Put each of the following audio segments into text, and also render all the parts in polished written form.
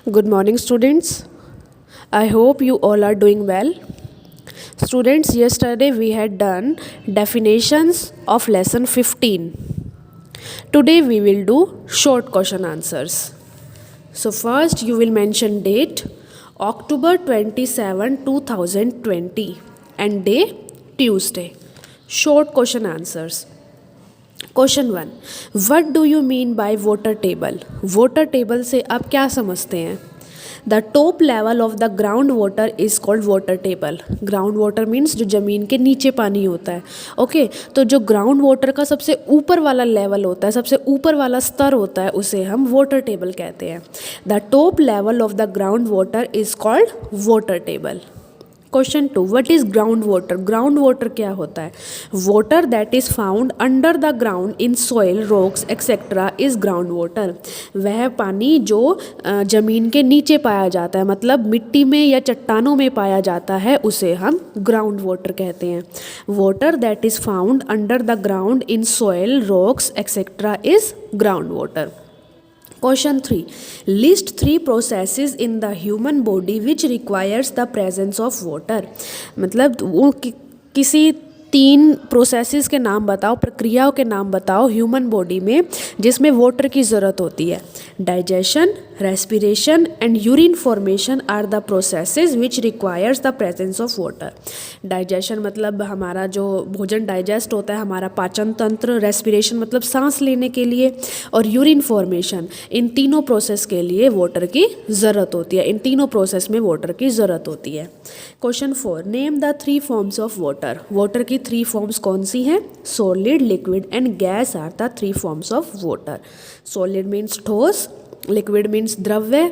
Good morning, students. I hope you all are doing well. Students, yesterday we had done definitions of lesson 15. Today we will do short question answers. So, first you will mention date October 27, 2020 and day Tuesday. Short question answers. Question 1, what do you mean by water table? Water table से आप क्या समझते हैं? The top level of the ground water is called water table. Ground water means जो ज़मीन के नीचे पानी होता है. ओके तो जो ग्राउंड वाटर का सबसे ऊपर वाला लेवल होता है, सबसे ऊपर वाला स्तर होता है, उसे हम वाटर टेबल कहते हैं. The top level of the ground water is called water table. Question 2, what is ground water? Ground water क्या होता है? Water that is found under the ground in soil, rocks etcetera is ground water. वह पानी जो ज़मीन के नीचे पाया जाता है, मतलब मिट्टी में या चट्टानों में पाया जाता है, उसे हम ग्राउंड वाटर कहते हैं. Water that is found under the ground in soil, rocks etcetera is ground water. Question 3, list 3 processes in the human body which requires the presence of water. मतलब वो किसी 3 प्रोसेसेस के नाम बताओ, प्रक्रियाओं के नाम बताओ ह्यूमन बॉडी में जिसमें वाटर की ज़रूरत होती है. Digestion, respiration and urine formation are the processes which requires the presence of water. Digestion मतलब हमारा जो भोजन डाइजेस्ट होता है, हमारा पाचन तंत्र. रेस्पिरेशन मतलब सांस लेने के लिए. और यूरिन फॉर्मेशन, इन तीनों प्रोसेस के लिए वाटर की ज़रूरत होती है. इन तीनों प्रोसेस में वाटर की ज़रूरत होती है. Question 4, name the 3 forms of water. Water की 3 फॉर्म्स कौन सी हैं? Solid, liquid and gas are the 3 forms of water. Solid means ठोस, लिक्विड मीन्स द्रव्य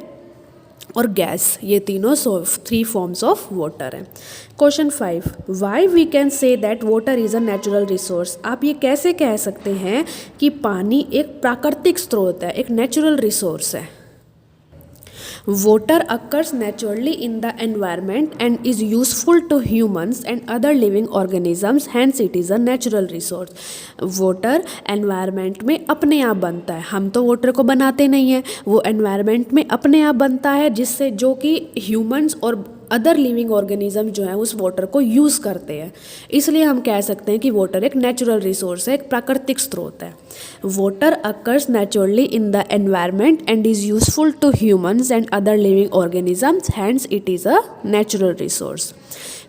और गैस, ये तीनों 3 फॉर्म्स ऑफ वाटर हैं. Question 5, why we can say that water is a natural resource. आप ये कैसे कह सकते हैं कि पानी एक प्राकृतिक स्रोत है, एक नेचुरल रिसोर्स है? Water occurs naturally in the environment and is useful to humans and other living organisms, hence it is a natural resource. Water environment में अपने आप बनता है, हम तो water को बनाते नहीं हैं, वो environment में अपने आप बनता है, जिससे जो कि humans और अदर लिविंग ऑर्गेनिज्म जो है उस वाटर को यूज़ करते हैं. इसलिए हम कह सकते हैं कि वाटर एक नेचुरल रिसोर्स है, एक प्राकृतिक स्रोत है. Water occurs naturally in the environment and is useful to humans and other living organisms, hence it is a natural resource.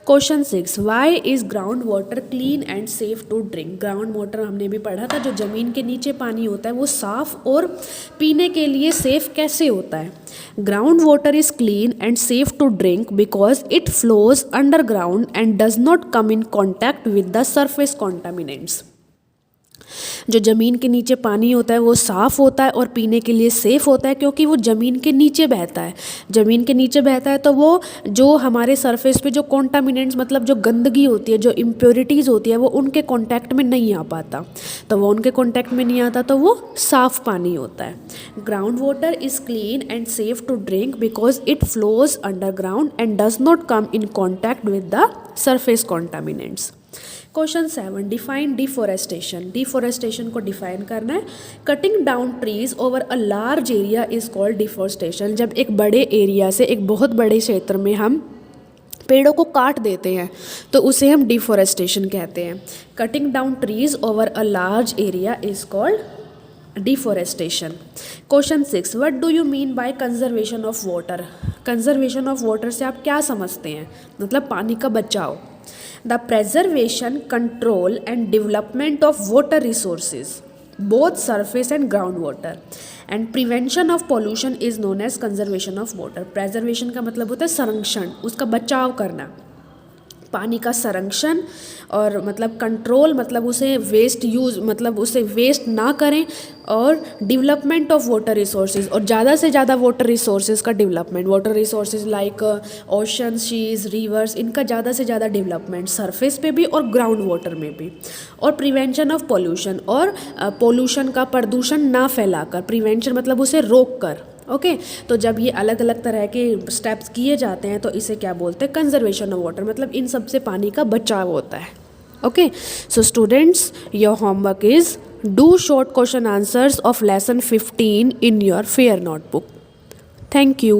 Question 6, why is ground water clean and safe to drink. Ground water हमने भी पढ़ा था, जो ज़मीन के नीचे पानी होता है वो साफ़ और पीने के लिए सेफ़ कैसे होता है? Ground water is clean and safe to drink because it flows underground and does not come in contact with the surface contaminants. जो ज़मीन के नीचे पानी होता है वो साफ़ होता है और पीने के लिए सेफ़ होता है, क्योंकि वो ज़मीन के नीचे बहता है. ज़मीन के नीचे बहता है तो वो जो हमारे सरफेस पे जो कॉन्टामिनेंट्स मतलब जो गंदगी होती है, जो इम्प्योरिटीज़ होती है, वो उनके कांटेक्ट में नहीं आ पाता. तो वो उनके कांटेक्ट में नहीं आता तो वो साफ़ पानी होता है. Ground water is clean and safe to drink because it flows underground and does not come in contact with the surface contaminants. Question 7, define deforestation. Deforestation को डिफाइन करना है. Cutting down trees over a large area is called deforestation. जब एक बड़े area से, एक बहुत बड़े क्षेत्र में हम पेड़ों को काट देते हैं तो उसे हम डिफॉरेस्टेशन कहते हैं. Cutting down trees over a large area is called deforestation. Question 6, what do you mean by conservation of water. Conservation of water से आप क्या समझते हैं? मतलब पानी का बचाव. The preservation, control and development of water resources, both surface and groundwater, and prevention of pollution is known as conservation of water. Preservation का मतलब होता है संरक्षण, उसका बचाव करना. पानी का संरक्षण और मतलब कंट्रोल मतलब उसे वेस्ट यूज़ मतलब उसे वेस्ट ना करें. और डेवलपमेंट ऑफ वाटर रिसोर्सेज, और ज़्यादा से ज़्यादा वाटर रिसोर्सेज का development. Water resources like ocean, seas, rivers, इनका ज़्यादा से ज़्यादा डेवलपमेंट सरफेस पे भी और ग्राउंड वाटर में भी. और प्रिवेंशन ऑफ पोल्यूशन, और पोल्यूशन का प्रदूषण ना फैलाकर. प्रिवेंशन मतलब उसे रोक कर. ओके तो जब ये अलग अलग तरह के स्टेप्स किए जाते हैं तो इसे क्या बोलते हैं? Conservation of water. मतलब इन सब से पानी का बचाव होता है. Okay so students, your homework is do short question answers of lesson 15 in your fair notebook. Thank you.